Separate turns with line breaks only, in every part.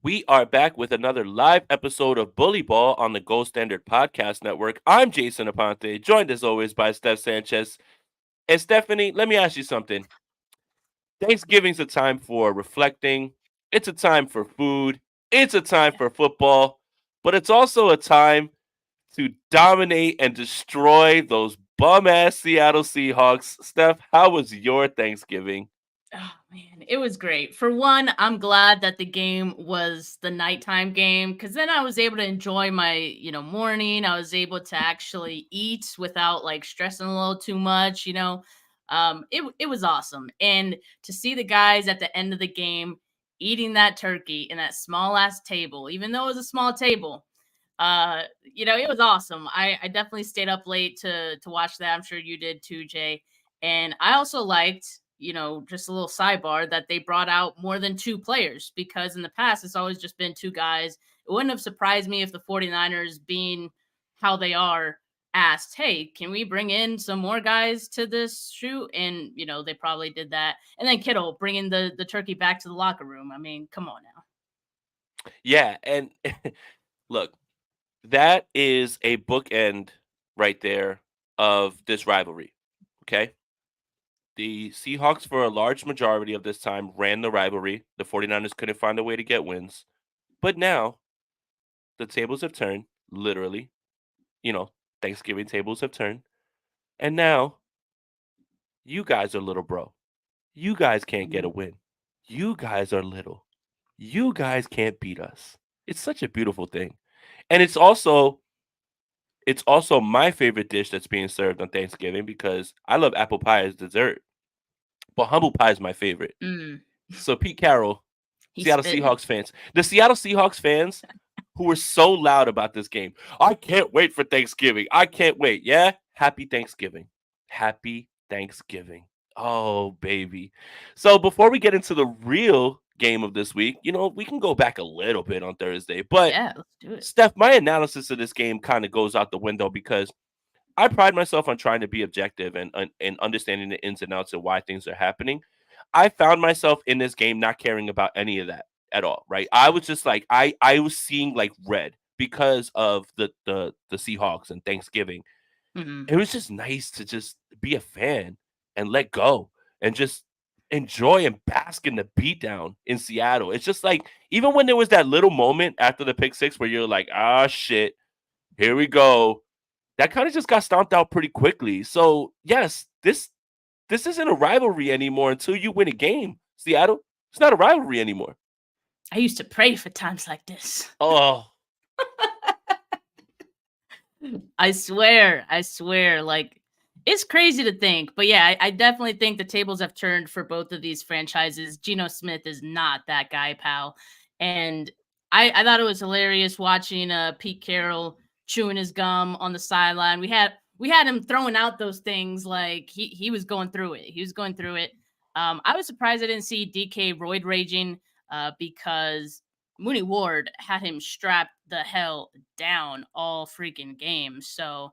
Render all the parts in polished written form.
We are back with another live episode of Bully Ball on the Gold Standard Podcast Network. I'm Jason Aponte, joined as always by Steph Sanchez. And Stephanie, let me ask you something. Thanksgiving's a time for reflecting, it's a time for food, it's a time for football, but it's also a time to dominate and destroy those bum ass Seattle Seahawks. Steph, how was your Thanksgiving?
Oh man, it was great. For one, I'm glad that the game was the nighttime game because then I was able to enjoy my, morning. I was able to actually eat without like stressing a little too much. It was awesome, and to see the guys at the end of the game eating that turkey in that small ass table, even though it was a small table. It was awesome. I definitely stayed up late to watch that. I'm sure you did too, Jay. And I also liked, just a little sidebar that they brought out more than two players because in the past it's always just been two guys. It wouldn't have surprised me if the 49ers, being how they are, asked, "Hey, can we bring in some more guys to this shoot?" And, they probably did that. And then Kittle bringing the turkey back to the locker room. I mean, come on now.
Yeah, and look, that is a bookend right there of this rivalry. Okay. The Seahawks, for a large majority of this time, ran the rivalry. The 49ers couldn't find a way to get wins. But now the tables have turned, literally. You know, Thanksgiving tables have turned. And now you guys are little, bro. You guys can't get a win. You guys are little. You guys can't beat us. It's such a beautiful thing. And it's also my favorite dish that's being served on Thanksgiving because I love apple pie as dessert, but humble pie is my favorite.
Mm,
So Pete Carroll,
he's
Seattle
spitting.
Seahawks fans, the Seattle Seahawks fans who were so loud about this game. I can't wait for Thanksgiving. I can't wait. Yeah, happy Thanksgiving. Happy Thanksgiving. Oh, baby. So before we get into the real game of this week, we can go back a little bit on Thursday. But
Yeah, let's do it.
Steph, my analysis of this game kind of goes out the window because I pride myself on trying to be objective and understanding the ins and outs of why things are happening. I found myself in this game not caring about any of that at all, right? I was just like I was seeing like red because of the Seahawks and Thanksgiving.
Mhm.
It was just nice to just be a fan and let go and just enjoy and bask in the beatdown in Seattle. It's just like even when there was that little moment after the pick six where you're like, ah shit, here we go, that kind of just got stomped out pretty quickly. So yes, this isn't a rivalry anymore until you win a game. Seattle, it's not a rivalry anymore.
I used to pray for times like this.
Oh,
I swear, like it's crazy to think, but yeah, I definitely think the tables have turned for both of these franchises. Geno Smith is not that guy, pal, and I thought it was hilarious watching Pete Carroll chewing his gum on the sideline. We had him throwing out those things like he was going through it. He was going through it. I was surprised I didn't see DK roid raging because Mooney Ward had him strapped the hell down all freaking game. So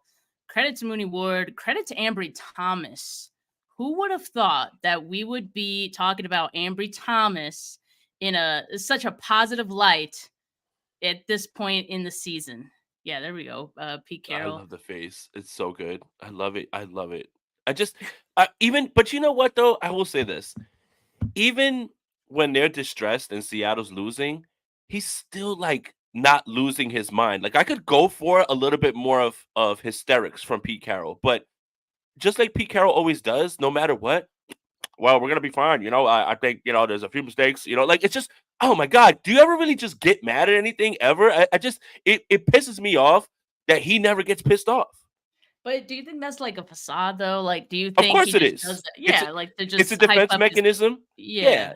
credit to Mooney Ward, credit to Ambry Thomas. Who would have thought that we would be talking about Ambry Thomas in such a positive light at this point in the season? Yeah, there we go. Pete
I
Carroll.
love the face. It's so good. I love it. I love it. I just but you know what though? I will say this. Even when they're distressed and Seattle's losing, he's still like not losing his mind. Like I could go for a little bit more of hysterics from Pete Carroll, but just like Pete Carroll always does, no matter what, well, we're gonna be fine. I think there's a few mistakes. Like it's just, oh my god, do you ever really just get mad at anything ever? I just it pisses me off that he never gets pissed off.
But do you think that's like a facade though? Like, do you
Of
think he
course it
just does
is.
that?
It's
Yeah, like to
it's a
just hype
defense
up his.
mechanism.
Yeah.
Yeah,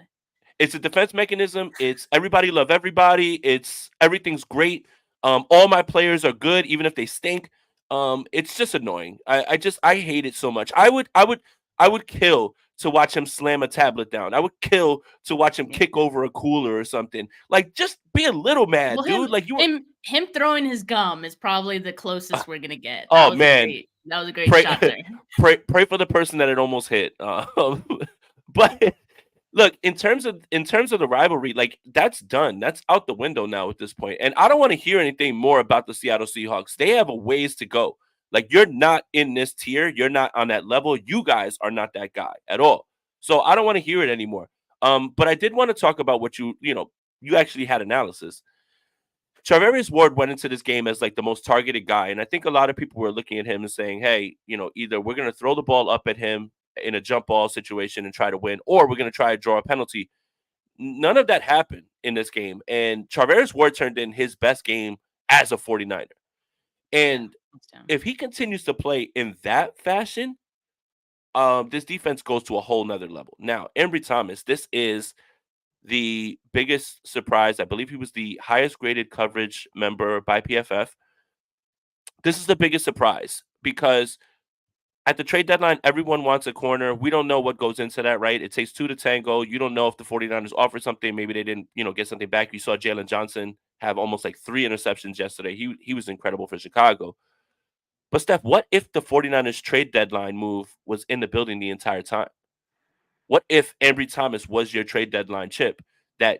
it's a defense mechanism. It's everybody love everybody. It's everything's great. All my players are good, even if they stink. It's just annoying. I hate it so much. I would kill to watch him slam a tablet down. I would kill to watch him kick over a cooler or something. Like, just be a little mad,
Well, him
dude. Like you were.
him him throwing his gum is probably the closest we're gonna get.
Oh man,
That was a great
pray
shot there.
pray for the person that it almost hit. But Look, in terms of the rivalry, like that's done. That's out the window now at this point. And I don't want to hear anything more about the Seattle Seahawks. They have a ways to go. Like you're not in this tier. You're not on that level. You guys are not that guy at all. So I don't want to hear it anymore. But I did want to talk about what you actually had analysis. Charvarius Ward went into this game as like the most targeted guy, and I think a lot of people were looking at him and saying, "Hey, either we're going to throw the ball up at him in a jump ball situation and try to win, or we're going to try to draw a penalty." None of that happened in this game, and Charvarius Ward turned in his best game as a 49er.
Yeah.
And
Yeah.
if he continues to play in that fashion, this defense goes to a whole nother level. Now, Embry Thomas, this is the biggest surprise. I believe he was the highest graded coverage member by PFF. This is the biggest surprise because at the trade deadline, everyone wants a corner. We don't know what goes into that, right? It takes two to tango. You don't know if the 49ers offered something. Maybe they didn't, get something back. You saw Jalen Johnson have almost like 3 interceptions yesterday. He was incredible for Chicago. But Steph, what if the 49ers trade deadline move was in the building the entire time? What if Ambry Thomas was your trade deadline chip that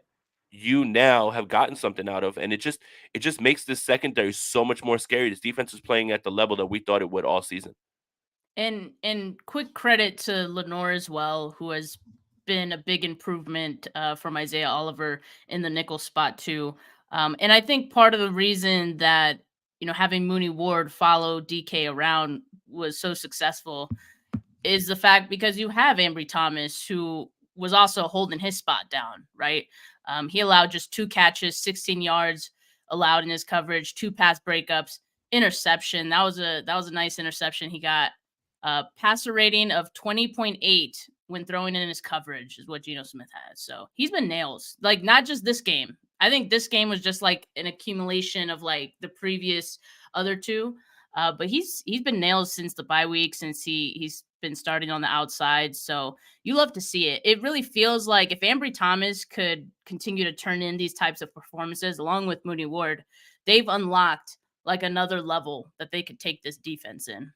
you now have gotten something out of, and it just makes this secondary so much more scary. This defense is playing at the level that we thought it would all season.
And quick credit to Lenore as well, who has been a big improvement from Isaiah Oliver in the nickel spot too. And I think part of the reason that having Mooney Ward follow DK around was so successful is the fact because you have Ambry Thomas who was also holding his spot down, right? He allowed just 2 catches, 16 yards allowed in his coverage, 2 pass breakups, interception. That was a nice interception. He got a passer rating of 20.8 when throwing in his coverage is what Geno Smith has. So he's been nails. Like not just this game. I think this game was just like an accumulation of like the previous other two. But he's been nails since the bye week, since he's been starting on the outside. So you love to see it. It really feels like if Ambry Thomas could continue to turn in these types of performances along with Mooney Ward, they've unlocked like another level that they could take this defense in.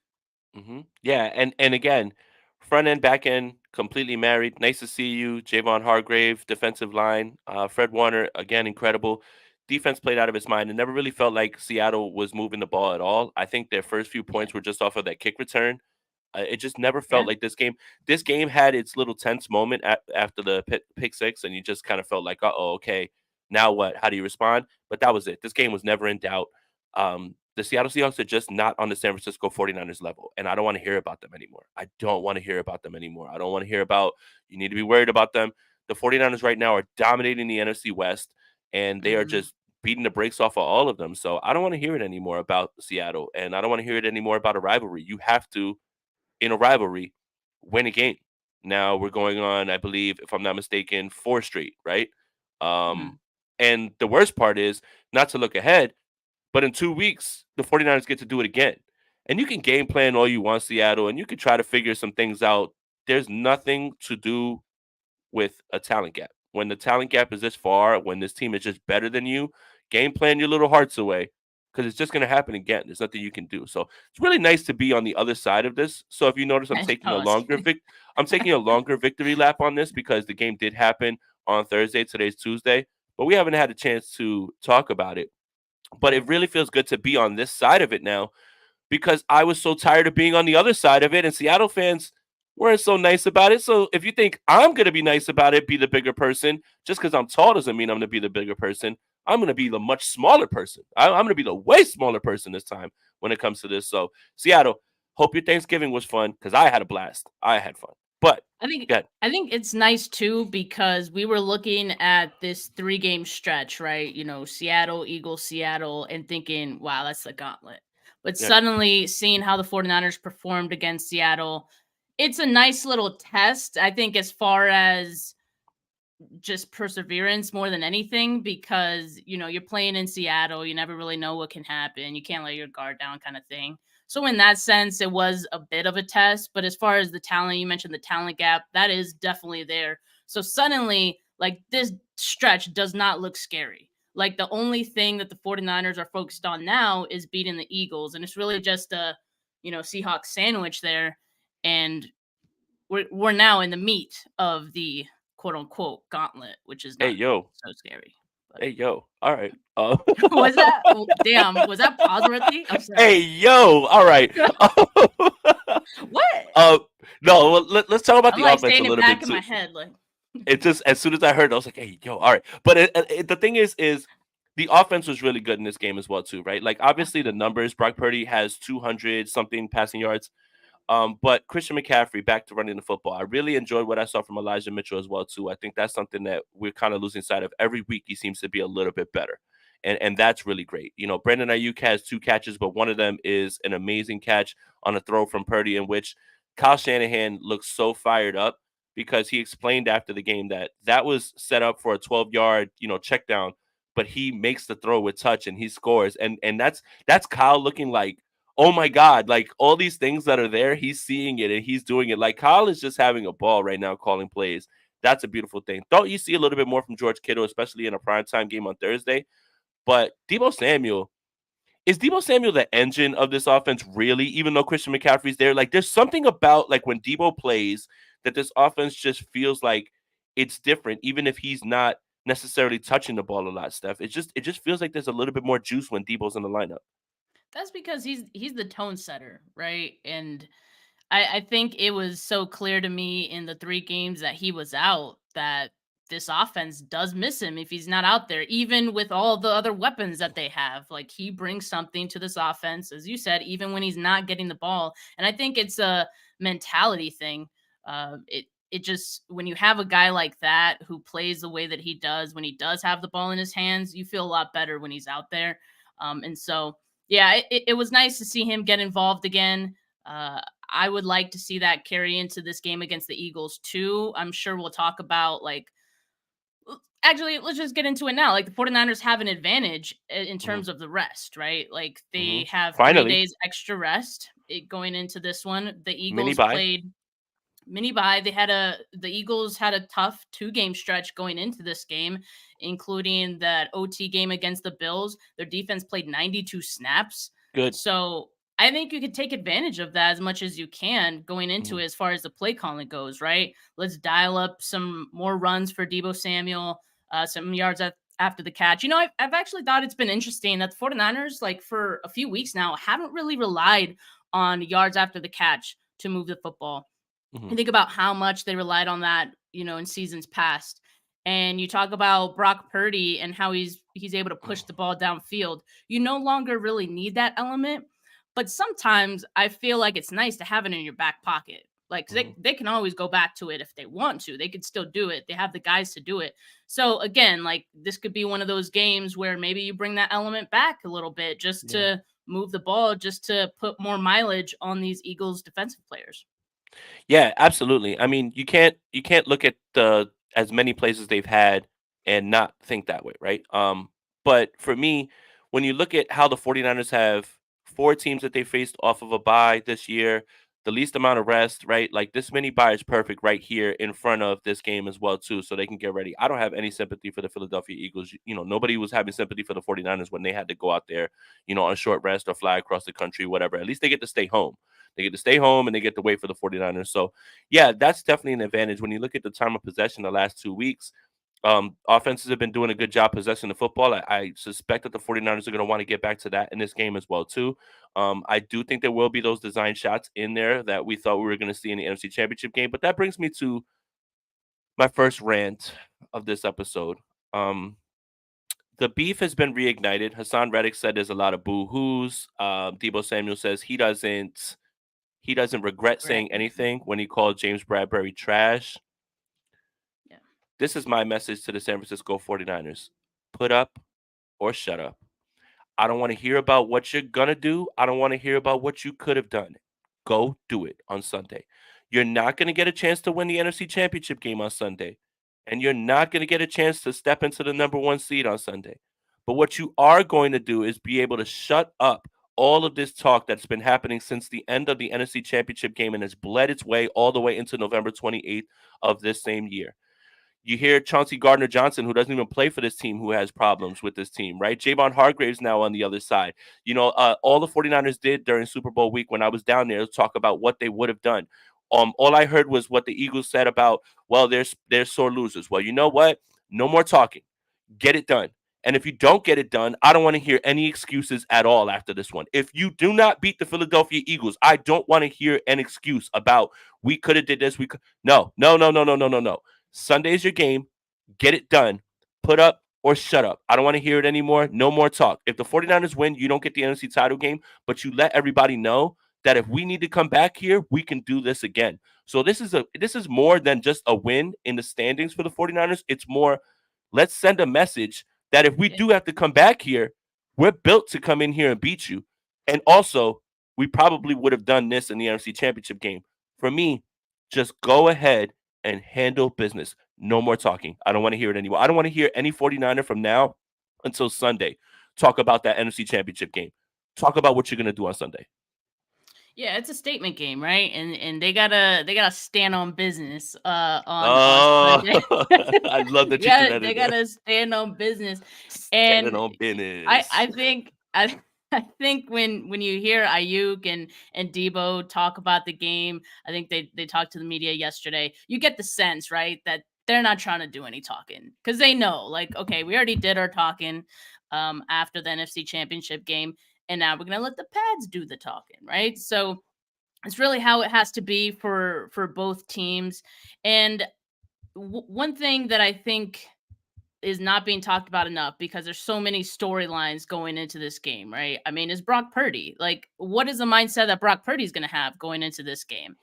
Yeah, and again, front end, back end, completely married. Nice to see you, Javon Hargrave, defensive line. Fred Warner, again, incredible. Defense played out of its mind. It never really felt like Seattle was moving the ball at all. I think their first few
Yeah.
points were just off of that kick return. It just never felt
Yeah.
like this game. This game had its little tense moment after the pick six, and you just kind of felt like, oh, okay, now what? How do you respond? But that was it. This game was never in doubt. The Seattle Seahawks are just not on the San Francisco 49ers level, and I don't want to hear about them anymore. I don't want to hear about them anymore. I don't want to hear about you need to be worried about them. The 49ers right now are dominating the NFC West, and they are
Mhm.
just beating the brakes off of all of them. So I don't want to hear it anymore about Seattle, and I don't want to hear it anymore about a rivalry. You have to in a rivalry, win a game. Now we're going on, I believe, if I'm not mistaken, 4 straight, right?
Mhm.
Um, and the worst part is not to look ahead, but in 2 weeks, the 49ers get to do it again. And you can game plan all you want, Seattle, and you can try to figure some things out. There's nothing to do with a talent gap. When the talent gap is this far, when this team is just better than you, game plan your little hearts away because it's just going to happen again. There's nothing you can do. So it's really nice to be on the other side of this. So if you notice,
I know.
I'm taking a longer victory lap on this because the game did happen on Thursday. Today's Tuesday, but we haven't had a chance to talk about it. But
Yeah.
it really feels good to be on this side of it now because I was so tired of being on the other side of it, and Seattle fans weren't so nice about it. So if you think I'm going to be nice about it, be the bigger person, just because I'm tall doesn't mean I'm going to be the bigger person. I'm going to be the much smaller person. I'm going to be the way smaller person this time when it comes to this. So Seattle, hope your Thanksgiving was fun because I had a blast. I had fun. But
I think
good.
I think it's nice too because we were looking at this 3 game stretch, right? Seattle, Eagles, Seattle, and thinking, wow, that's the gauntlet. But
Yeah.
suddenly seeing how the 49ers performed against Seattle, it's a nice little test, I think, as far as just perseverance more than anything because you're playing in Seattle, you never really know what can happen. You can't let your guard down kind of thing. So in that sense it was a bit of a test, but as far as the talent, you mentioned the talent gap, that is definitely there. So suddenly like this stretch does not look scary. Like the only thing that the 49ers are focused on now is beating the Eagles, and it's really just a Seahawks sandwich there, and we're now in the meat of the quote unquote gauntlet, which is
Hey,
not
yo.
so scary. But
Hey, yo. All right.
was that damn? Was that pause worthy? I'm
Hey,
sorry.
yo. All right.
What?
uh, no, well, let's talk about
I'm
the
like
offense a
saying it
little
back
bit
in my
too.
head, like
It just as soon as I heard it, I was like, "Hey, yo, all right." But the thing is the offense was really good in this game as well too, right? Like obviously the
absolutely.
numbers. Brock Purdy has 200 something passing yards. But Christian McCaffrey back to running the football. I really enjoyed what I saw from Elijah Mitchell as well too. I think that's something that we're kind of losing sight of. Every week he seems to be a little bit better. And that's really great. You know, Brandon Ayuk has 2 catches, but one of them is an amazing catch on a throw from Purdy, in which Kyle Shanahan looks so fired up because he explained after the game that that was set up for a 12-yard, check down, but he makes the throw with touch and he scores. And that's Kyle looking like, oh my God, like all these things that are there, he's seeing it and he's doing it. Like Kyle is just having a ball right now calling plays. That's a beautiful thing. Thought you see a little bit more from George Kittle, especially in a primetime game on Thursday. But Debo Samuel the engine of this offense, really, even though Christian McCaffrey's there? Like there's something about like when Debo plays that this offense just feels like it's different, even if he's not necessarily touching the ball a lot, Steph. It just feels like there's a little bit more juice when Debo's in the lineup.
That's because he's the tone setter, right? And I think it was so clear to me in the 3 games that he was out that this offense does miss him if he's not out there, even with all the other weapons that they have. Like he brings something to this offense, as you said, even when he's not getting the ball. And I think it's a mentality thing. It just when you have a guy like that who plays the way that he does, when he does have the ball in his hands, you feel a lot better when he's out there. And so yeah, it was nice to see him get involved again. Uh, I would like to see that carry into this game against the Eagles too. I'm sure we'll talk about actually, let's just get into it now. Like the 49ers have an advantage in
Hmm.
terms of the rest, right? Like
Hmm.
they have 3
Finally,
days extra rest going into this one. The
mini
Eagles
buy.
played mini bye. The Eagles had a tough 2 game stretch going into this game, including that OT game against the Bills. Their defense played 92 snaps.
Good.
So I think you could take advantage of that as much as you can going into
Hmm.
it as far as the play calling goes, right? Let's dial up some more runs for Debo Samuel, some yards after the catch. I've actually thought it's been interesting that the 49ers, like for a few weeks now, haven't really relied on yards after the catch to move the football.
Hmm.
You think about how much they relied on that, in seasons past. And you talk about Brock Purdy and how he's able to push the ball downfield. You no longer really need that element, but sometimes I feel like it's nice to have it in your back pocket. Like 'cause
Hmm.
they can always go back to it if they want to. They could still do it. They have the guys to do it. So again, like this could be one of those games where maybe you bring that element back a little bit just
Yeah.
to move the ball, just to put more mileage on these Eagles defensive players.
Yeah, absolutely. I mean, you can't look at the as many places they've had and not think that way, right? But for me, when you look at how the 49ers have 4 teams that they faced off of a bye this year, the least amount of rest, right? Like this mini bye is perfect right here in front of this game as well too, so they can get ready. I don't have any sympathy for the Philadelphia Eagles. Nobody was having sympathy for the 49ers when they had to go out there, on short rest or fly across the country, whatever. At least they get to stay home. They get to stay home and they get to wait for the 49ers. So, yeah, that's definitely an advantage. When you look at the time of possession the last 2 weeks, offenses have been doing a good job possessing the football. I suspect that the 49ers are going to want to get back to that in this game as well, too. I do think there will be those design shots in there that we thought we were going to see in the NFC Championship game. But that brings me to my first rant of this episode. Um, the beef has been reignited. Hassan Reddick said there's a lot of boo-hoos. Debo Samuel says he doesn't regret
Regret.
saying anything when he called James Bradbury trash.
Yeah.
This is my message to the San Francisco 49ers. Put up or shut up. I don't want to hear about what you're going to do. I don't want to hear about what you could have done. Go do it on Sunday. You're not going to get a chance to win the NFC Championship game on Sunday. And you're not going to get a chance to step into the number 1 seed on Sunday. But what you are going to do is be able to shut up all of this talk that's been happening since the end of the NFC Championship game and has bled its way all the way into November 28th of this same year. You hear Chauncey Gardner-Johnson, who doesn't even play for this team, who has problems with this team, right? Javon Hargrave's now on the other side. All the 49ers did during Super Bowl week when I was down there to talk about what they would have done. All I heard was what the Eagles said about, well, they're sore losers. Well, you know what? No more talking. Get it done. And if you don't get it done, I don't want to hear any excuses at all after this one. If you do not beat the Philadelphia Eagles, I don't want to hear an excuse about we could have did this. We could. No, no, no, no, no, no, no, no. Sunday's your game. Get it done. Put up or shut up. I don't want to hear it anymore. No more talk. If the 49ers win, you don't get the NFC title game, but you let everybody know that if we need to come back here, we can do this again. So this is more than just a win in the standings for the 49ers. It's more, let's send a message that if we
Yeah.
do have to come back here, we're built to come in here and beat you. And also, we probably would have done this in the NFC Championship game. For me, just go ahead and handle business. No more talking. I don't want to hear it anymore. I don't want to hear any 49er from now until Sunday talk about that NFC Championship game. Talk about what you're going to do on Sunday.
Yeah, it's a statement game, right? And they gotta stand on business on
Oh,
Sunday.
I love that you threw that
They
in there.
gotta stand on business.
Standing
And
on
I
business.
I think I I think when you hear Ayuk and Debo talk about the game, I think they talked to the media yesterday. You get the sense, right, that they're not trying to do any talking because they know, like, okay, we already did our talking after the NFC Championship game, and now we're gonna let the pads do the talking, right? So it's really how it has to be for both teams. And one thing that I think is not being talked about enough because there's so many storylines going into this game, right? I mean, is Brock Purdy. Like, what is the mindset that Brock Purdy is going to have going into this game?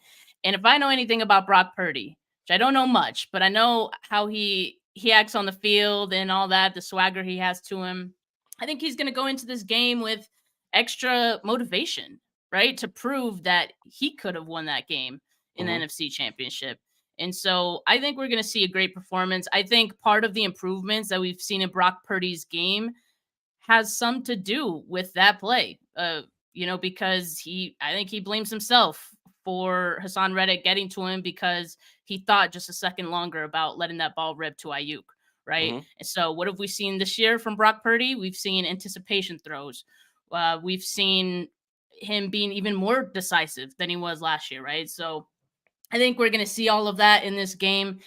And if I know anything about Brock Purdy, which I don't know much, but I know how he acts on the field and all that, the swagger he has to him. I think he's going to go into this game with extra motivation, right? To prove that he could have won that game in the
Hmm.
NFC Championship. And so I think we're going to see a great performance. I think part of the improvements that we've seen in Brock Purdy's game has some to do with that play. Because I think he blames himself for Hassan Reddick getting to him because he thought just a second longer about letting that ball rip to Ayuk, right?
Hmm.
And so what have we seen this year from Brock Purdy? We've seen anticipation throws. We've seen him being even more decisive than he was last year, right? So I think we're going to see all of that in this game,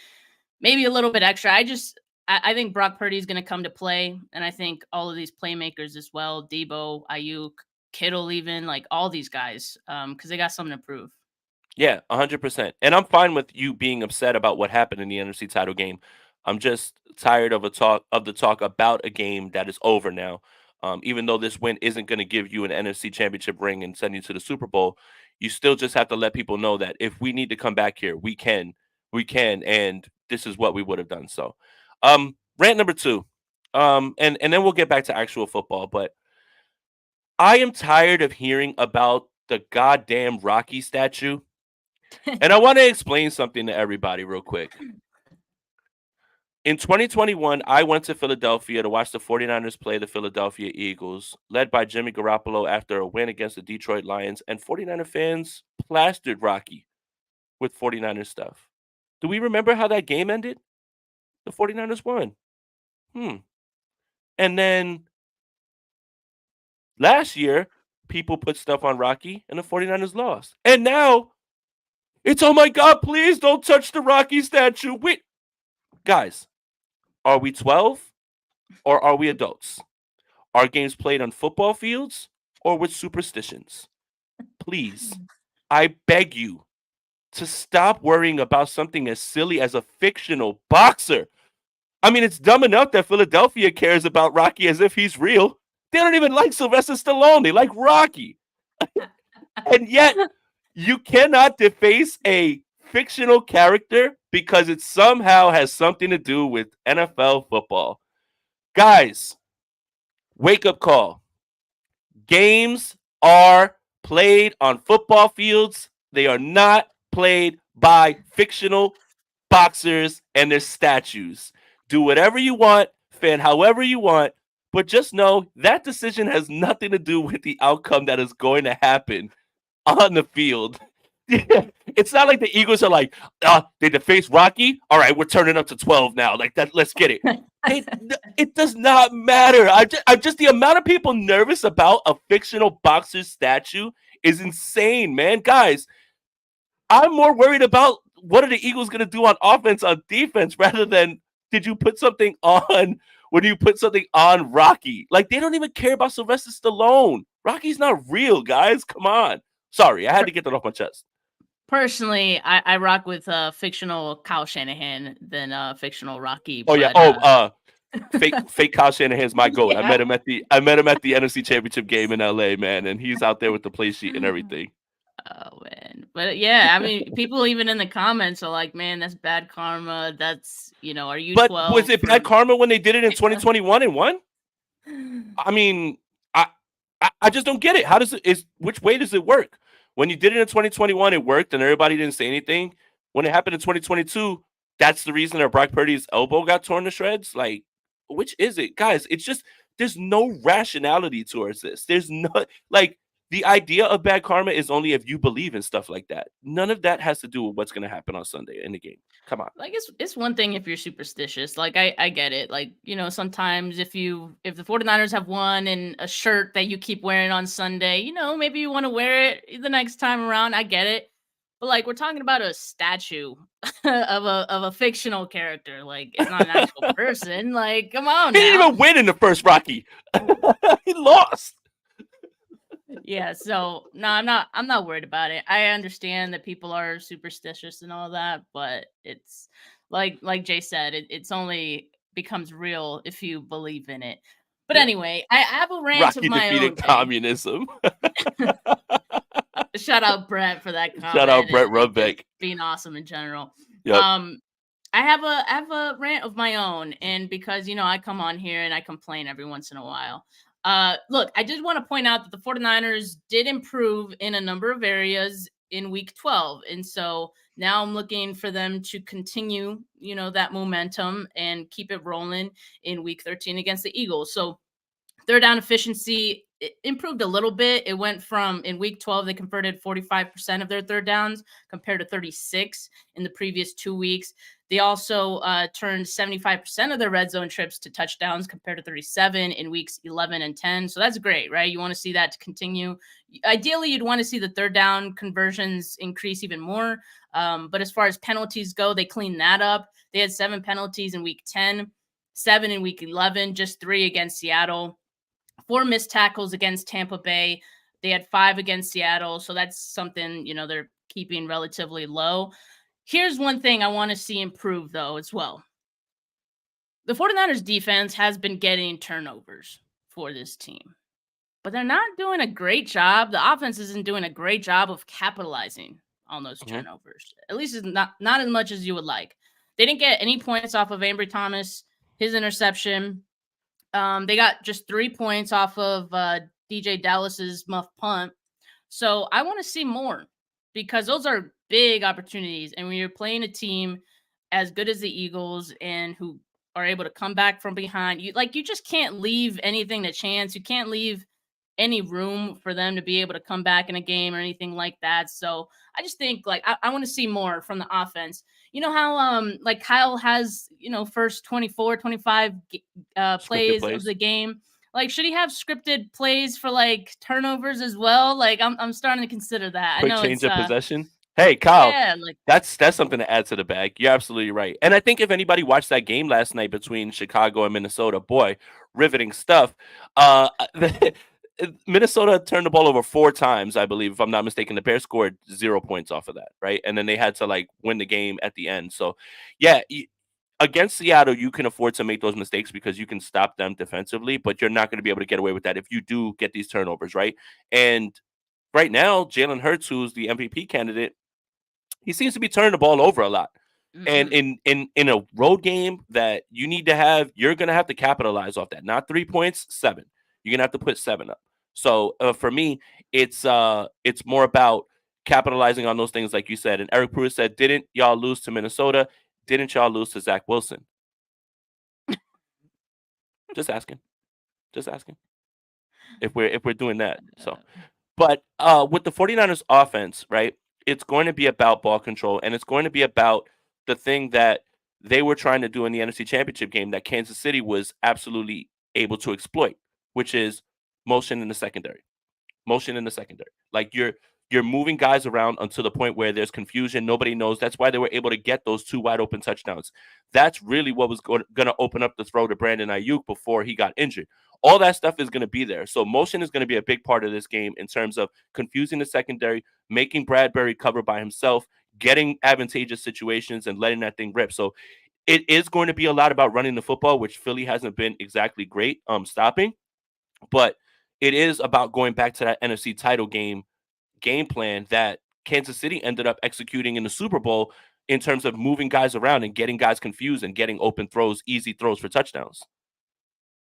maybe a little bit extra. I think Brock Purdy is going to come to play, and I think all of these playmakers as well, Debo, Ayuk, Kittle, even like all these guys, because they got something to prove.
Yeah, 100%. And I'm fine with you being upset about what happened in the NFC title game. I'm just tired of the talk about a game that is over now. Even though this win isn't going to give you an NFC championship ring and send you to the Super Bowl, you still just have to let people know that if we need to come back here, we can, and this is what we would have done. So, rant number two, and then we'll get back to actual football. But I am tired of hearing about the goddamn Rocky statue, and I want to explain something to everybody real quick. In 2021, I went to Philadelphia to watch the 49ers play the Philadelphia Eagles, led by Jimmy Garoppolo after a win against the Detroit Lions, and 49er fans plastered Rocky with 49er stuff. Do we remember how that game ended? The 49ers won. And then last year, people put stuff on Rocky, and the 49ers lost. And now, it's, oh my God, please don't touch the Rocky statue. Wait, guys, are we 12 or are we adults? Are games played on football fields or with superstitions? Please, I beg you to stop worrying about something as silly as a fictional boxer. I mean, it's dumb enough that Philadelphia cares about Rocky as if he's real. They don't even like Sylvester Stallone. They like Rocky. And yet, you cannot deface a fictional character because it somehow has something to do with NFL football. Guys, wake up call. Games are played on football fields. They are not played by fictional boxers and their statues. Do whatever you want, fan however you want, but just know that decision has nothing to do with the outcome that is going to happen on the field. It's not like the Eagles are like, they deface Rocky. All right, we're turning up to 12 now. Like that, let's get it. It it does not matter. I'm just the amount of people nervous about a fictional boxer statue is insane, man. Guys, I'm more worried about what are the Eagles going to do on offense, on defense, rather than did you put something on when you put something on Rocky. Like, they don't even care about Sylvester Stallone. Rocky's not real, guys. Come on. Sorry, I had to get that off my chest.
Personally, I rock with fictional Kyle Shanahan than fictional Rocky,
Oh yeah.
but
Fake Kyle Shanahan's my goat.
yeah.
I met him at the NFC Championship game in LA, man, and he's out there with the play sheet and everything.
Oh man, but yeah, I mean, people even in the comments are like, "Man, that's bad karma. That's are you
But was
12
it
for?"
bad karma when they did it in 2021 and won? I mean, I I just don't get it. How does it is which way does it work? When you did it in 2021, it worked and everybody didn't say anything. When it happened in 2022, that's the reason that Brock Purdy's elbow got torn to shreds. Like, which is it, guys? It's just there's no rationality towards this. There's no like the idea of bad karma is only if you believe in stuff like that. None of that has to do with what's going to happen on Sunday in the game. Come on.
Like it's one thing if you're superstitious. Like I get it. Like, sometimes if the 49ers have won and a shirt that you keep wearing on Sunday, maybe you want to wear it the next time around. I get it. But like we're talking about a statue of a fictional character. Like it's not an actual person. Like, come on
He didn't
now.
even win in the first Rocky. He lost.
Yeah, so no, I'm not worried about it. I understand that people are superstitious and all that, but it's like Jay said, it's only becomes real if you believe in it. But
Yeah.
anyway, I have a rant of
Rocky
my own,
defeated
Jay.
communism.
Shout out Brett for that
Shout out
comment
Brett
and just
Rubbeck.
being awesome in general.
Yep.
Um I have a rant of my own, and because I come on here and I complain every once in a while. Look, I did want to point out that the 49ers did improve in a number of areas in week 12. And so now I'm looking for them to continue, that momentum and keep it rolling in week 13 against the Eagles. So third down efficiency improved a little bit. It went from in week 12, they converted 45% of their third downs compared to 36 in the previous 2 weeks. They also turned 75% of their red zone trips to touchdowns compared to 37 in weeks 11 and 10. So that's great, right? You want to see that to continue. Ideally, you'd want to see the third down conversions increase even more. But as far as penalties go, they cleaned that up. They had 7 penalties in week 10, 7 in week 11, just 3 against Seattle. 4 missed tackles against Tampa Bay. They had 5 against Seattle. So that's something, they're keeping relatively low. Here's one thing I want to see improve, though, as well. The 49ers defense has been getting turnovers for this team, but they're not doing a great job. The offense isn't doing a great job of capitalizing on those
Mhm.
turnovers. At least it's not as much as you would like. They didn't get any points off of Ambry Thomas, his interception. They got just 3 points off of DJ Dallas's muff punt. So I want to see more because those are big opportunities. And when you're playing a team as good as the Eagles and who are able to come back from behind, you just can't leave anything to chance. You can't leave any room for them to be able to come back in a game or anything like that. So I just think I want to see more from the offense. You know how like Kyle has, first 24, 25
Scripted
plays of
plays.
the game. Like, should he have scripted plays for like turnovers as well? Like, I'm starting to consider that. I
Quick
know
change
it's
of possession. Hey, Kyle,
yeah, like
that's something to add to the bag. You're absolutely right. And I think if anybody watched that game last night between Chicago and Minnesota, boy, riveting stuff. Uh, Minnesota turned the ball over 4 times, I believe, if I'm not mistaken. The Bears scored 0 points off of that, right? And then they had to like win the game at the end. So, yeah, against Seattle, you can afford to make those mistakes because you can stop them defensively, but you're not going to be able to get away with that if you do get these turnovers, right? And right now, Jalen Hurts, who's the MVP candidate, he seems to be turning the ball over a lot. And
mhm.
in a road game that you need to have, you're gonna have to capitalize off that. Not 3 points, 7. You're gonna have to put 7 up. So for me, it's more about capitalizing on those things, like you said. And Eric Pruitt said, "Didn't y'all lose to Minnesota? Didn't y'all lose to Zach Wilson?" Just asking. Just asking. If we're doing that. So but with the 49ers offense, right, it's going to be about ball control and it's going to be about the thing that they were trying to do in the NFC Championship game that Kansas City was absolutely able to exploit, which is motion in the secondary. Motion in the secondary. Like You're moving guys around until the point where there's confusion. Nobody knows. That's why they were able to get those 2 wide open touchdowns. That's really what was going to open up the throw to Brandon Ayuk before he got injured. All that stuff is going to be there. So motion is going to be a big part of this game in terms of confusing the secondary, making Bradbury cover by himself, getting advantageous situations, and letting that thing rip. So it is going to be a lot about running the football, which Philly hasn't been exactly great stopping. But it is about going back to that NFC title game plan that Kansas City ended up executing in the Super Bowl in terms of moving guys around and getting guys confused and getting open throws, easy throws for touchdowns.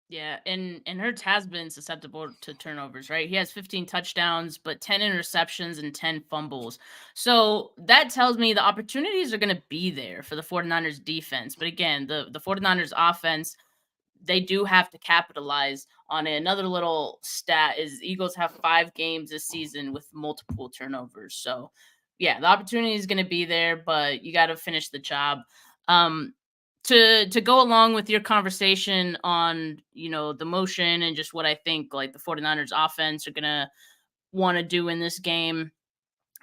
Yeah, and Hurts has been susceptible to turnovers, right? He has 15 touchdowns, but 10 interceptions and 10 fumbles. So that tells me the opportunities are going to be there for the 49ers defense. But again, the 49ers offense, they do have to capitalize on it. Another little stat is Eagles have 5 games this season with multiple turnovers. So yeah, the opportunity is going to be there, but you got to finish the job. Um, to go along with your conversation on, the motion and just what I think like the 49ers offense are going to want to do in this game.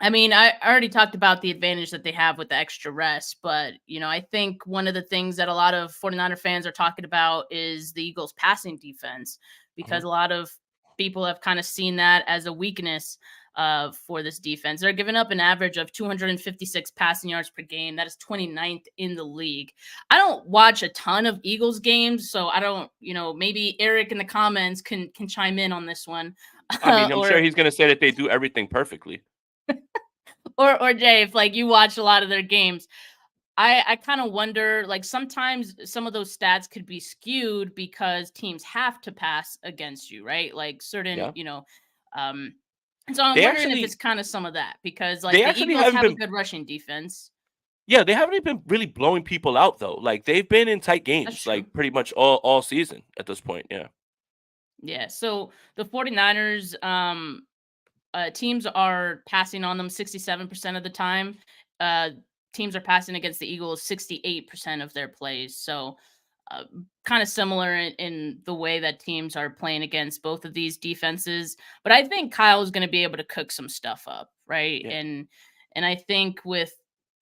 I mean, I already talked about the advantage that they have with the extra rest, but, I think one of the things that a lot of 49er fans are talking about is the Eagles passing defense, because
Mhm.
a lot of people have kind of seen that as a weakness for this defense. They're giving up an average of 256 passing yards per game. That is 29th in the league. I don't watch a ton of Eagles games, so I don't, maybe Eric in the comments can chime in on this one.
I mean, I'm sure
or
he's going to say that they do everything perfectly.
or Jay, if like you watch a lot of their games, I kind of wonder, like sometimes some of those stats could be skewed because teams have to pass against you, right? Like certain,
Yeah.
um and so I'm
They
wondering if
actually
it's kind of some of that, because like
they
the
actually
Eagles
haven't
have a
been
good rushing defense.
yeah, they haven't been really blowing people out though. Like they've been in tight
That's
games
true.
like pretty much all season at this point. Yeah.
Yeah. So the 49ers, teams are passing on them 67% of the time. Uh, Teams are passing against the Eagles 68% of their plays. So, uh, kind of similar in the way that teams are playing against both of these defenses. But I think Kyle is going to be able to cook some stuff up, right?
Yeah.
And I think with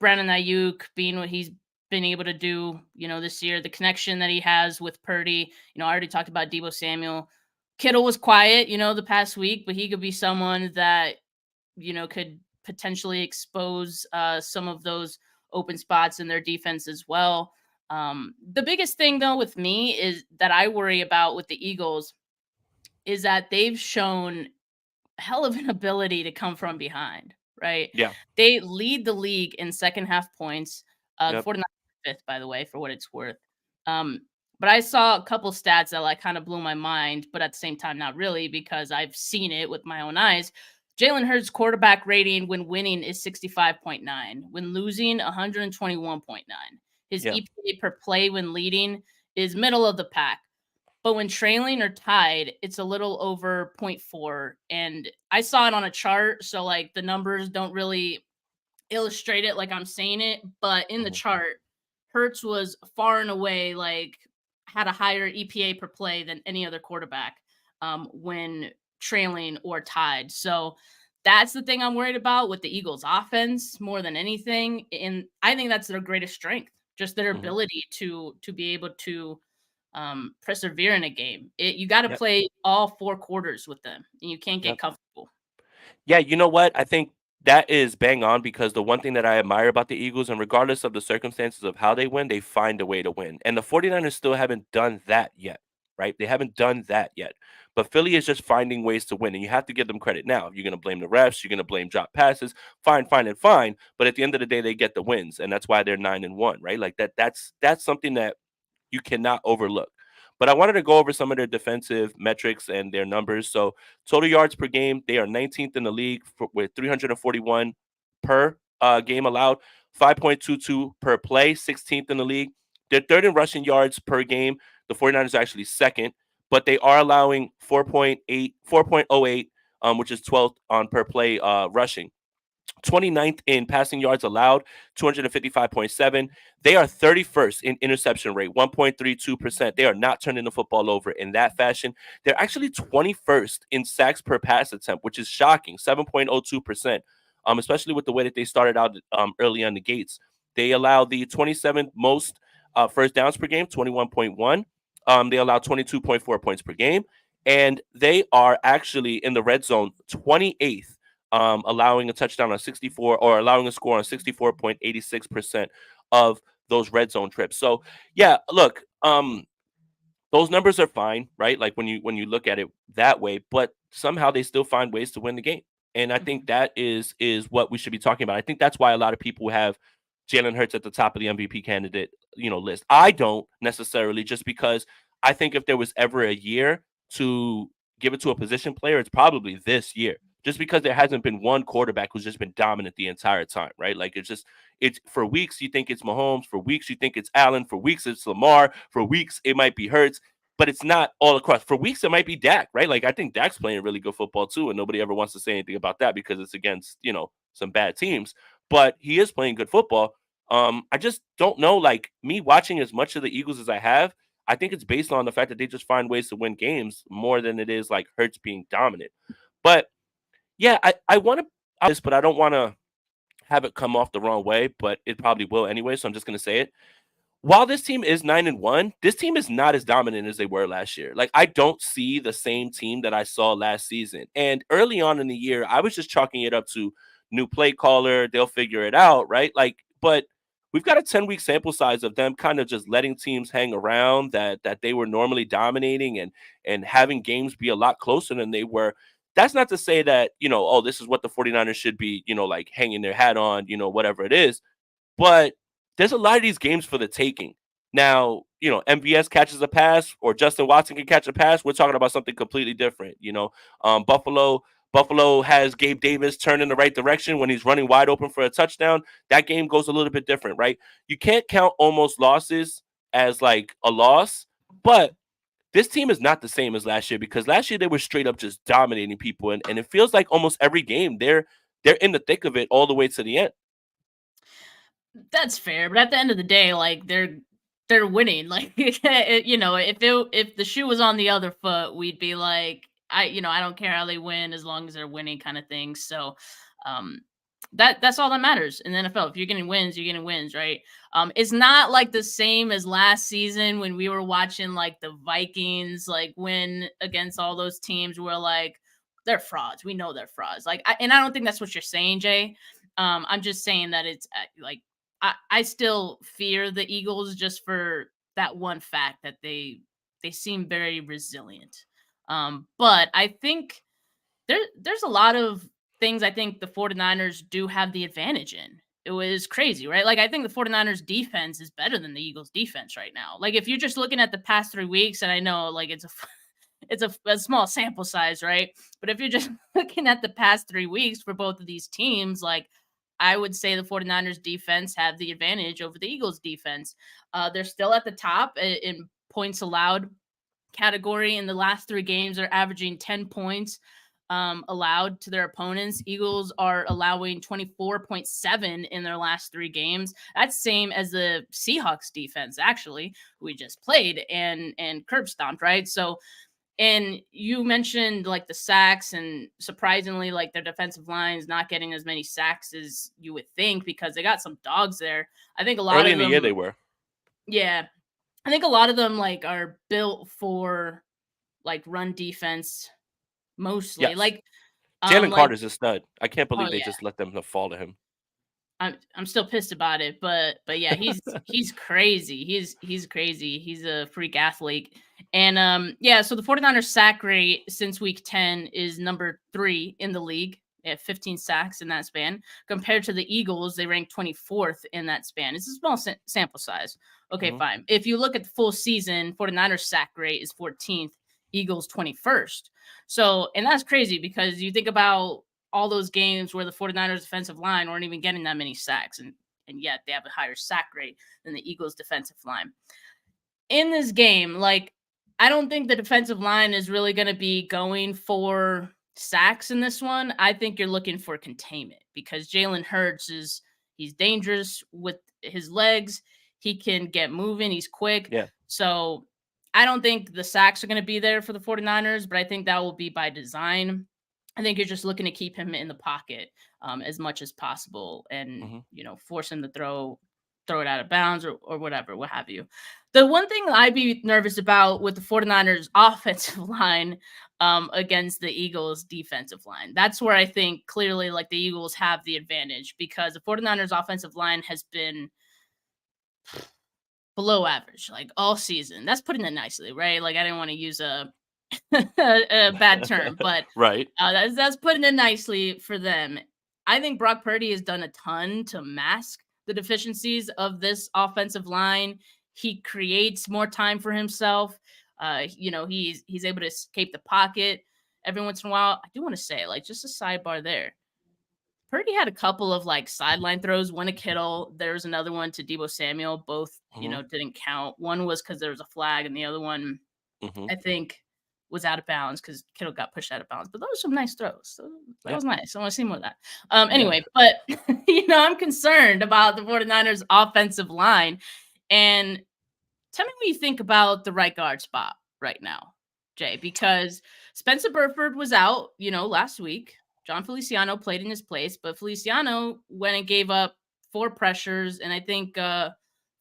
Brandon Ayuk being what he's been able to do, this year, the connection that he has with Purdy, I already talked about Debo Samuel. Kittle was quiet, the past week, but he could be someone that, could potentially expose some of those open spots in their defense as well. The biggest thing, though, with me is that I worry about with the Eagles is that they've shown hell of an ability to come from behind, right?
Yeah.
They lead the league in second half points. The
Yep.
49ers are fifth, by the way, for what it's worth. Um, but I saw a couple stats that like kind of blew my mind, but at the same time, not really, because I've seen it with my own eyes. Jalen Hurts' quarterback rating when winning is 65.9. When losing, 121.9. His
Yeah.
EPA per play when leading is middle of the pack. But when trailing or tied, it's a little over zero point 0.4. And I saw it on a chart. So, like, the numbers don't really illustrate it like I'm saying it. But in the
Mhm.
chart, Hertz was far and away, like, had a higher EPA per play than any other quarterback when trailing or tied. So, that's the thing I'm worried about with the Eagles offense more than anything. And I think that's their greatest strength, just their
Mhm.
ability to be able to persevere in a game. You got to
Yep.
play all 4 quarters with them, and you can't get
Yep.
comfortable.
Yeah, you know what? I think that is bang on because the one thing that I admire about the Eagles, and regardless of the circumstances of how they win, they find a way to win. And the 49ers still haven't done that yet, right? They haven't done that yet. But Philly is just finding ways to win, and you have to give them credit. Now, if you're going to blame the refs, you're going to blame drop passes, fine, fine, and fine. But at the end of the day, they get the wins, and that's why they're 9-1, right? Like that's something that you cannot overlook. But I wanted to go over some of their defensive metrics and their numbers. So total yards per game, they are 19th in the league with 341 per game allowed, 5.22 per play, 16th in the league. They're third in rushing yards per game. The 49ers are actually second, but they are allowing 4.08, which is 12th on per play rushing. 29th in passing yards allowed, 255.7. They are 31st in interception rate, 1.32%. They are not turning the football over in that fashion. They're actually 21st in sacks per pass attempt, which is shocking, 7.02%, especially with the way that they started out early on the gates. They allow the 27th most first downs per game, 21.1. They allow 22.4 points per game. And they are actually in the red zone 28th, allowing a touchdown on 64 or allowing a score on 64.86% of those red zone trips. So yeah, look, those numbers are fine, right? Like when you look at it that way, but somehow they still find ways to win the game. And I think
Mhm.
that is what we should be talking about. I think that's why a lot of people have Jalen Hurts at the top of the MVP candidate, list. I don't necessarily, just because I think if there was ever a year to give it to a position player, it's probably this year. Just because there hasn't been one quarterback who's just been dominant the entire time, right? Like it's for weeks you think it's Mahomes, for weeks you think it's Allen, for weeks it's Lamar, for weeks it might be Hurts, but it's not all across. For weeks it might be Dak, right? Like I think Dak's playing really good football too, and nobody ever wants to say anything about that because it's against some bad teams. But he is playing good football. I just don't know. Like me watching as much of the Eagles as I have, I think it's based on the fact that they just find ways to win games more than it is like Hurts being dominant. But yeah, I want to this, but I don't want to have it come off the wrong way. But it probably will anyway, so I'm just gonna say it. While this team is 9-1, this team is not as dominant as they were last year. Like I don't see the same team that I saw last season. And early on in the year, I was just chalking it up to new play caller. They'll figure it out, right? Like, but we've got a 10-week sample size of them kind of just letting teams hang around that they were normally dominating and having games be a lot closer than they were. That's not to say that, oh, this is what the 49ers should be, like hanging their hat on, whatever it is, but there's a lot of these games for the taking. Now, MVS catches a pass or Justin Watson can catch a pass. We're talking about something completely different. Buffalo has Gabe Davis turn in the right direction when he's running wide open for a touchdown. That game goes a little bit different, right? You can't count almost losses as like a loss, but this team is not the same as last year because last year they were straight up just dominating people, and it feels like almost every game they're in the thick of it all the way to the end.
That's fair, but at the end of the day, like they're winning. Like if the shoe was on the other foot, we'd be like, I don't care how they win as long as they're winning, kind of thing. So, um, that's all that matters in the NFL. If you're getting wins, you're getting wins, right? It's not like the same as last season when we were watching like the Vikings like win against all those teams. We're like, they're frauds. We know they're frauds. Like, and I don't think that's what you're saying, Jay. I'm just saying that it's like I still fear the Eagles just for that one fact that they seem very resilient. But I think there's a lot of things I think the 49ers do have the advantage in. It was crazy, right? Like I think the 49ers defense is better than the Eagles defense right now. Like if you're just looking at the past 3 weeks, and I know like it's a small sample size, right? But if you're just looking at the past 3 weeks for both of these teams, like I would say the 49ers defense have the advantage over the Eagles defense. They're still at the top in points allowed category. In the last 3 games, they're averaging 10 points allowed to their opponents. Eagles are allowing 24.7 in their last 3 games. That's same as the Seahawks defense, actually, who we just played and curb stomped, right? So and you mentioned like the sacks, and surprisingly, like their defensive line is not getting as many sacks as you would think because they got some dogs there. I think a lot
Early
of
in the year they
them,
were.
yeah, I think a lot of them like are built for like run defense mostly.
Yes.
Like,
Jalen
like
Carter's a stud. I can't
oh
believe they
yeah,
just let them fall to him.
I'm still pissed about it, but yeah, he's crazy. He's crazy. He's a freak athlete. And yeah, so the 49ers sack rate since week 10 is number 3 in the league at 15 sacks in that span. Compared to the Eagles, they rank 24th in that span. It's a small sample size. Okay,
Mhm.
fine. If you look at the full season, 49ers sack rate is 14th, Eagles 21st. So, and that's crazy because you think about all those games where the 49ers defensive line weren't even getting that many sacks, and yet they have a higher sack rate than the Eagles defensive line. In this game, like I don't think the defensive line is really going to be going for sacks in this one, I think you're looking for containment because Jalen Hurts he's dangerous with his legs. He can get moving, he's quick.
Yeah.
So I don't think the sacks are going to be there for the 49ers, but I think that will be by design. I think you're just looking to keep him in the pocket as much as possible and,
Hmm.
force him to throw it out of bounds or whatever, what have you. The one thing I'd be nervous about with the 49ers offensive line against the Eagles defensive line. That's where I think clearly like the Eagles have the advantage because the 49ers offensive line has been below average like all season. That's putting it nicely, right? Like I didn't want to use a a bad term, but
Right.
that's putting it nicely for them. I think Brock Purdy has done a ton to mask the deficiencies of this offensive line. He creates more time for himself. He's able to escape the pocket every once in a while. I do want to say, like, just a sidebar there. Purdy had a couple of like sideline throws, one to Kittle. There was another one to Debo Samuel. Both,
Hmm.
didn't count. One was because there was a flag, and the other one
Hmm.
I think was out of bounds because Kittle got pushed out of bounds. But those were some nice throws. So that
Yeah.
was nice. I want to see more of that.
Yeah.
Anyway, but I'm concerned about the 49ers offensive line. And tell me what you think about the right guard spot right now, Jay, because Spencer Burford was out, last week. John Feliciano played in his place, but Feliciano went and gave up 4 pressures and I think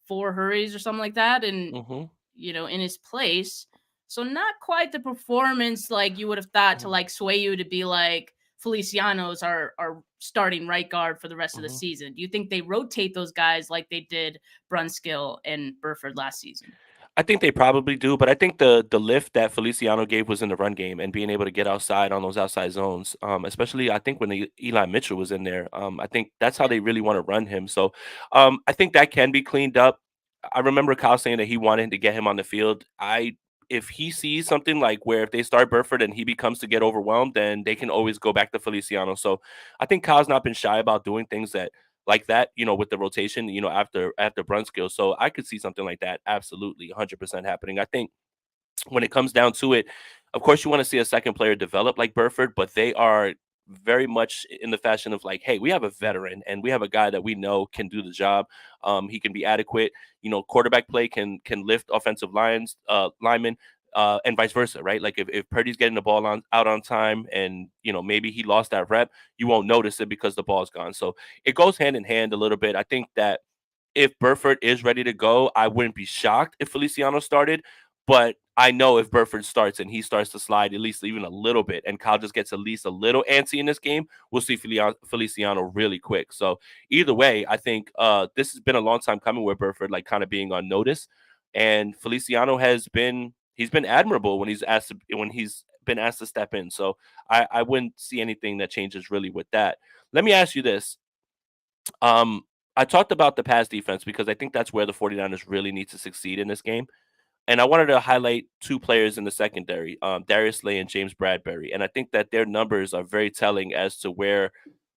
4 hurries or something like that. And
Hmm.
in his place. So not quite the performance like you would have thought to
Hmm.
like sway you to be like Feliciano's our starting right guard for the rest of the
Hmm.
season. Do you think they rotate those guys like they did Brunskill and Burford last season?
I think they probably do, but I think the lift that Feliciano gave was in the run game and being able to get outside on those outside zones. Especially I think when Eli Mitchell was in there. I think that's how
Yeah.
they really want to run him. So I think that can be cleaned up. I remember Kyle saying that he wanted to get him on the field. If he sees something like where if they start Burford and he becomes to get overwhelmed, then they can always go back to Feliciano. So I think Kyle's not been shy about doing things that like that, with the rotation, after Brunskill. So I could see something like that absolutely 100% happening. I think when it comes down to it, of course, you want to see a second player develop like Burford, but they are very much in the fashion of like, hey, we have a veteran and we have a guy that we know can do the job. He can be adequate. Quarterback play can lift offensive linemen. And vice versa, right? Like if Purdy's getting the ball out on time and maybe he lost that rep, you won't notice it because the ball's gone. So it goes hand in hand a little bit. I think that if Burford is ready to go, I wouldn't be shocked if Feliciano started. But I know if Burford starts and he starts to slide at least even a little bit, and Kyle just gets at least a little antsy in this game, we'll see Feliciano really quick. So either way, I think this has been a long time coming with Burford like kind of being on notice, and Feliciano he's been admirable when he's been asked to step in. So I wouldn't see anything that changes really with that. Let me ask you this: um, I talked about the pass defense because I think that's where the 49ers really need to succeed in this game. And I wanted to highlight two players in the secondary, Darius Slay and James Bradbury. And I think that their numbers are very telling as to where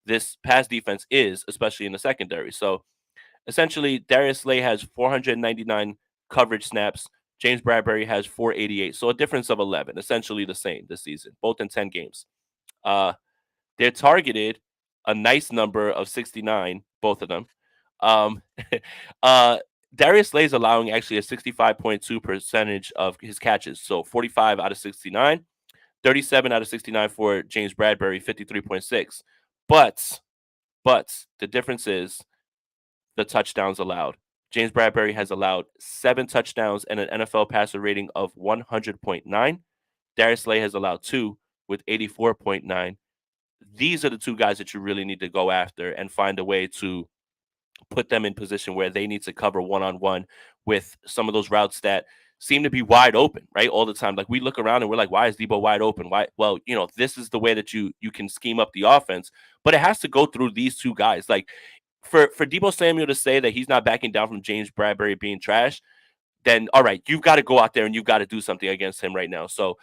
this pass defense is, especially in the secondary. So essentially, Darius Slay has 499 coverage snaps. James Bradbury has 488. So a difference of 11, essentially the same this season, both in 10 games. Uh, they're targeted a nice number of 69, both of them. Um, uh, Darius Slay is allowing actually a 65.2 percentage of his catches. So 45 out of 69, 37 out of 69 for James Bradbury, 53.6. But, but the difference is the touchdowns allowed. James Bradbury has allowed 7 touchdowns and an NFL passer rating of 100.9. Darius Slay has allowed 2 with 84.9. These are the two guys that you really need to go after and find a way to put them in position where they need to cover one on one with some of those routes that seem to be wide open, right? All the time. Like we look around and we're like, why is Debo wide open? Why? Well, this is the way that you can scheme up the offense, but it has to go through these two guys. Like for Debo Samuel to say that he's not backing down from James Bradbury being trash, then all right, you've got to go out there and you've got to do something against him right now. So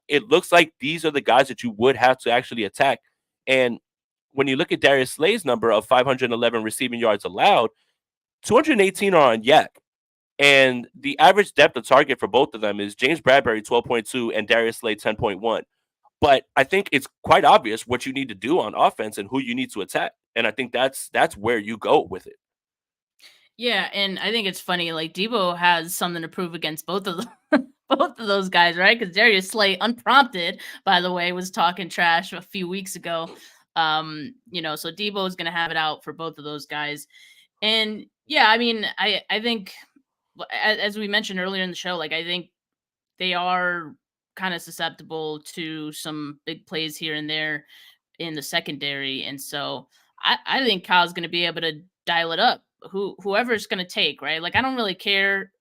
it looks like these are the guys that you would have to actually attack. And when you look at Darius Slay's number of 511 receiving yards allowed, 218 are on Yak. And the average depth of target for both of them is James Bradbury 12.2 and Darius Slay 10.1. But I think it's quite obvious what you need to do on offense and who you need to attack. And I think that's where you go with it.
Yeah, and I think it's funny. Like Debo has something to prove against both of both of those guys, right? Because Darius Slay, unprompted, by the way, was talking trash a few weeks ago. So Debo is going to have it out for both of those guys. And yeah, I mean, I think as we mentioned earlier in the show, like I think they are kind of susceptible to some big plays here and there in the secondary. And so I think Kyle's going to be able to dial it up. Whoever's going to take, right? Like I don't really care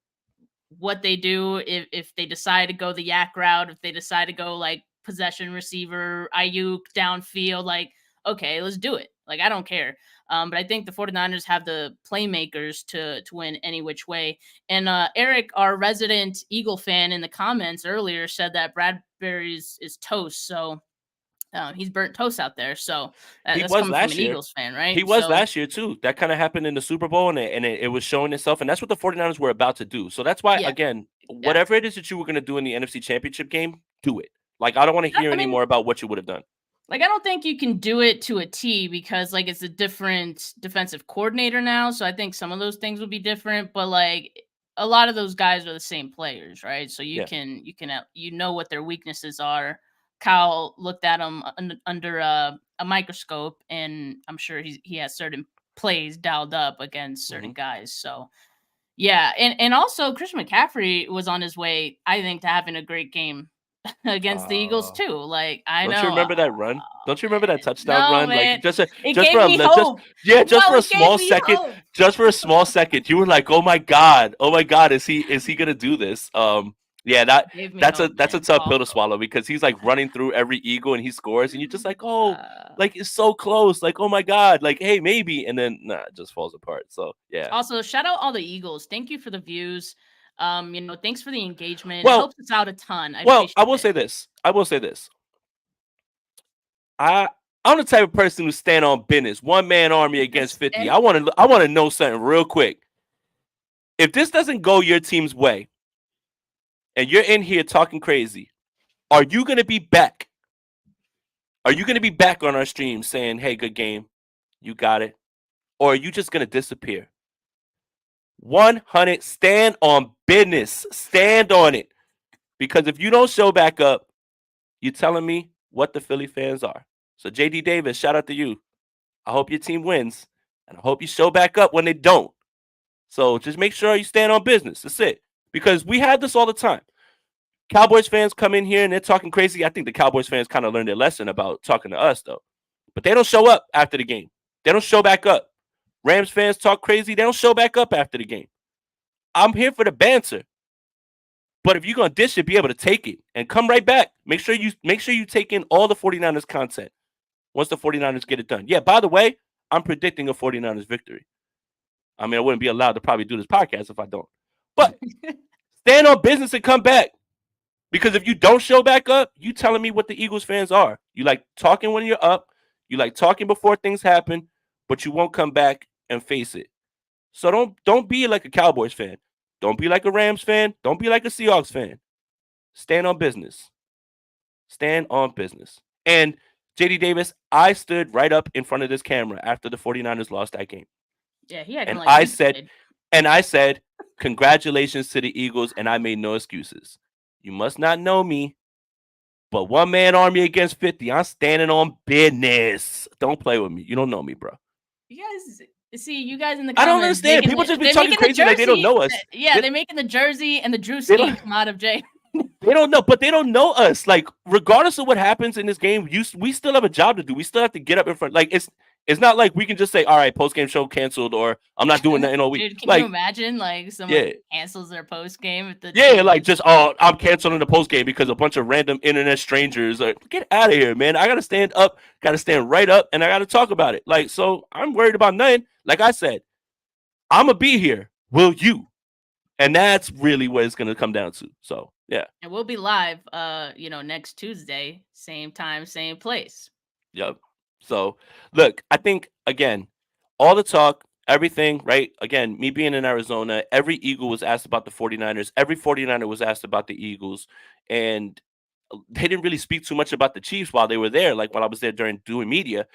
what they do if they decide to go the yak route, if they decide to go like possession receiver, Ayuk downfield, like okay, let's do it. Like I don't care. But I think the 49ers have the playmakers to win any which way. And Eric, our resident Eagle fan in the comments earlier said that Bradbury's is toast. So he's burnt toast out there. So
He
that's
was
coming from
last
an
year.
Eagles fan,
He
right?
was
So
last year too. That kind of happened in the Super Bowl, and it was showing itself. And that's what the 49ers were about to do. So that's why,
yeah,
again,
yeah.
whatever it is that you were going to do in the NFC Championship game, do it. Like, I don't want to hear
I mean,
anymore about what you would have done.
like, I don't think you can do it to a T because, like, it's a different defensive coordinator now. So I think some of those things will be different, but like a lot of those guys are the same players, right? So
Yeah.
you know what their weaknesses are. Kyle looked at them under a microscope, and I'm sure he has certain plays dialed up against certain guys. So yeah, and also Christian McCaffrey was on his way, I think, to having a great game against the Eagles
Uh,
too. Like I
don't you
know,
remember that run? Don't you remember
man,
that touchdown
no
run? Like
man, it
just
gave
for
me
just
hope.
yeah, just
No,
for a
it gave
small
me
second,
hope.
just for a small second, you were like, oh my god, is he gonna do this? Yeah,
It gave me hope,
that's a
man.
tough pill to
Also,
swallow because he's like running through every Eagle and he scores, and you're just like, oh,
uh,
like it's so close, like oh my god, like hey maybe, and then nah, it just falls apart. So yeah.
also shout out all the Eagles. Thank you for the views. Thanks for the engagement. It
Well,
helps us out a ton. I
well, I
appreciate
will
it.
say this. I will say this. I I'm the type of person who stand on business. One man army against 50.
And
I want to know something real quick. If this doesn't go your team's way and you're in here talking crazy, are you going to be back? Are you going to be back on our stream saying, "Hey, good game. You got it." Or are you just going to disappear? 100 stand on business. Stand on it. Because if you don't show back up, you're telling me what the Philly fans are. So JD Davis, shout out to you. I hope your team wins, and I hope you show back up when they don't. So just make sure you stand on business. That's it. Because we have this all the time. Cowboys fans come in here and they're talking crazy. I think the Cowboys fans kind of learned their lesson about talking to us, though. But they don't show up after the game. They don't show back up. Rams fans talk crazy. They don't show back up after the game. I'm here for the banter. But if you're going to dish it, be able to take it and come right back. Make sure you take in all the 49ers content once the 49ers get it done. Yeah, by the way, I'm predicting a 49ers victory. I mean, I wouldn't be allowed to probably do this podcast if I don't. But stand on business and come back. Because if you don't show back up, you telling me what the Eagles fans are. You like talking when you're up. You like talking before things happen, but you won't come back and face it. So don't be like a Cowboys fan. Don't be like a Rams fan. Don't be like a Seahawks fan. Stand on business. Stand on business. And JD Davis, I stood right up in front of this camera after the 49ers lost that game.
yeah, he acting
And
like
I
we
said,
did.
congratulations to the Eagles, and I made no excuses. You must not know me, but one man army against 50. I'm standing on business. Don't play with me. You don't know me, bro.
You guys see you guys in the
I don't
comments
understand.
making
People just be
they're
talking
making the
crazy like they don't
jersey.
know us.
Yeah,
They,
they're making the jersey and the Drew
they
scheme
don't.
come out of Jay.
They don't know, but they don't know us. Like, regardless of what happens in this game, we still have a job to do. We still have to get up in front. Like, it's not like we can just say, "All right, post game show canceled," or "I'm not doing that in a week."
Dude, can you
Like,
imagine like someone
yeah,
cancels their post game if the
yeah,
team
like
loses?
just I'm canceling the post game because a bunch of random internet strangers. Like, get out of here, man! I gotta stand up, gotta stand right up, and I gotta talk about it. Like, so I'm worried about nothing. Like I said, I'm gonna be here. Will you? And that's really what it's gonna come down to. So yeah.
And we'll be live next Tuesday, same time, same place.
Yep. So, look, I think again, all the talk, everything, right? Again, me being in Arizona, every Eagle was asked about the 49ers. Every 49er was asked about the Eagles. And they didn't really speak too much about the Chiefs while they were there, like while I was there during doing media.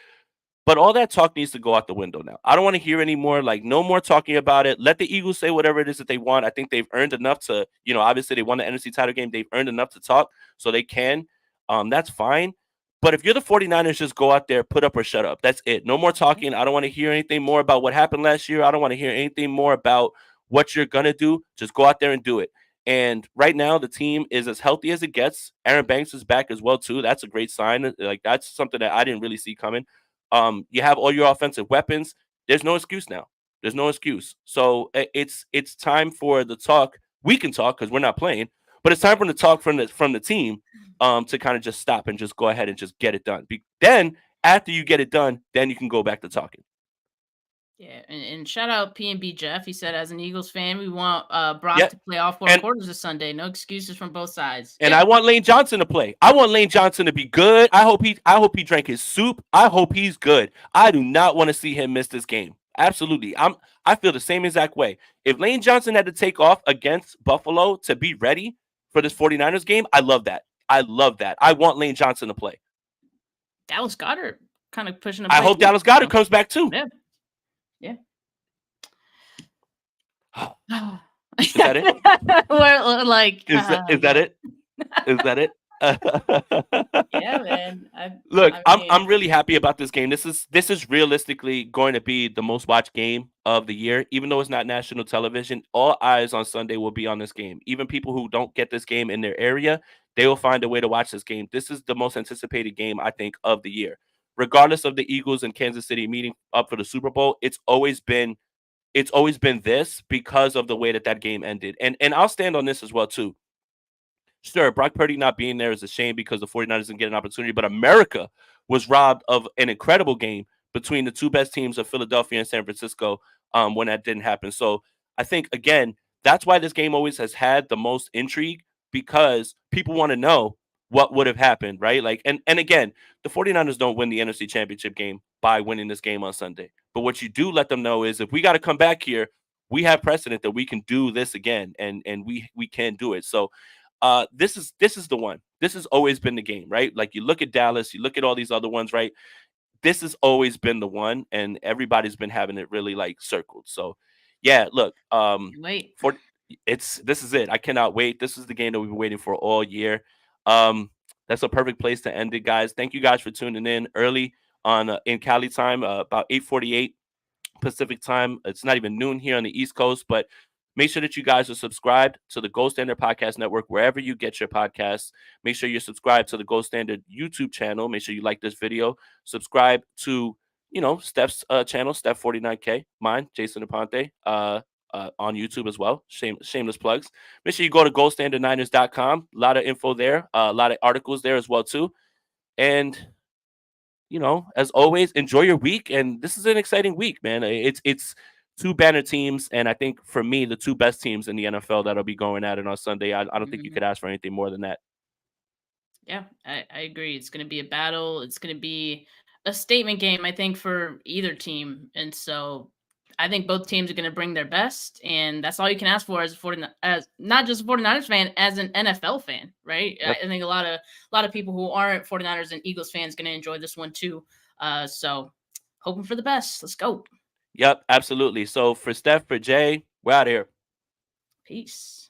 But all that talk needs to go out the window now. I don't want to hear anymore. Like, no more talking about it. Let the Eagles say whatever it is that they want. I think they've earned enough to, obviously they won the NFC title game. They've earned enough to talk, so they can. That's fine. But if you're the 49ers, just go out there, put up or shut up. That's it. No more talking. I don't want to hear anything more about what happened last year. I don't want to hear anything more about what you're going to do. Just go out there and do it. And right now, the team is as healthy as it gets. Aaron Banks is back as well, too. That's a great sign. Like, that's something that I didn't really see coming. You have all your offensive weapons. There's no excuse now. There's no excuse. So it's time for the talk. We can talk because we're not playing, but it's time for the talk from the team to kind of just stop and just go ahead and just get it done. Then after you get it done, then you can go back to talking.
Yeah, and shout out P&B Jeff. He said, as an Eagles fan, we want Brock
Yeah,
to play all four
and
quarters this Sunday. No excuses from both sides.
and
Yeah,
I want Lane Johnson to play. I want Lane Johnson to be good. I hope he drank his soup. I hope he's good. I do not want to see him miss this game. Absolutely. I feel the same exact way. If Lane Johnson had to take off against Buffalo to be ready for this 49ers game, I love that. I love that. I want Lane Johnson to play.
Dallas Goedert kind of pushing to
I
play
hope
too.
Dallas Goedert comes back too.
Yeah, yeah.
Is that it?
We're like,
Is that it? Is that it?
yeah, man.
Look,
I
I'm
mean,
I'm really happy about this game. This is realistically going to be the most watched game of the year, even though it's not national television. All eyes on Sunday will be on this game. Even people who don't get this game in their area, they will find a way to watch this game. This is the most anticipated game, I think, of the year. Regardless of the Eagles and Kansas City meeting up for the Super Bowl, it's always been this because of the way that game ended. And I'll stand on this as well too. Sure, Brock Purdy not being there is a shame because the 49ers didn't get an opportunity, but America was robbed of an incredible game between the two best teams of Philadelphia and San Francisco when that didn't happen. So I think, again, that's why this game always has had the most intrigue because people want to know what would have happened, right? Like, and again, the 49ers don't win the NFC Championship game by winning this game on Sunday. But what you do let them know is if we got to come back here, we have precedent that we can do this again, and we can do it. So this is the one. This has always been the game, right? Like you look at Dallas, you look at all these other ones, right? This has always been the one, and everybody's been having it really like circled. So, yeah, look,
wait.
for this is it. I cannot wait. This is the game that we've been waiting for all year. Um, that's a perfect place to end it, guys. Thank you guys for tuning in early on in Cali time, about 8:48 Pacific time. It's not even noon here on the East Coast, but make sure that you guys are subscribed to the Gold Standard Podcast Network wherever you get your podcasts. Make sure you're subscribed to the Gold Standard YouTube channel. Make sure you like this video. Subscribe to Steph's channel, Steph 49K, mine, Jason Aponte, on YouTube as well. Shameless plugs. Make sure you go to goldstandardniners.com. A lot of info there, a lot of articles there as well too. And as always, enjoy your week. And this is an exciting week, man. It's two banner teams, and I think for me, the two best teams in the NFL that'll be going at it on Sunday. I don't think you
Mhm.
could ask for anything more than that.
Yeah, I agree. It's going to be a battle. It's going to be a statement game, I think, for either team. And so I think both teams are going to bring their best. And that's all you can ask for as a 49, as not just a 49ers fan, as an NFL fan, right?
Yep.
I think a lot of people who aren't 49ers and Eagles fans going to enjoy this one too. So hoping for the best. Let's go.
Yep, absolutely. So for Steph, for Jay, we're out here.
Peace.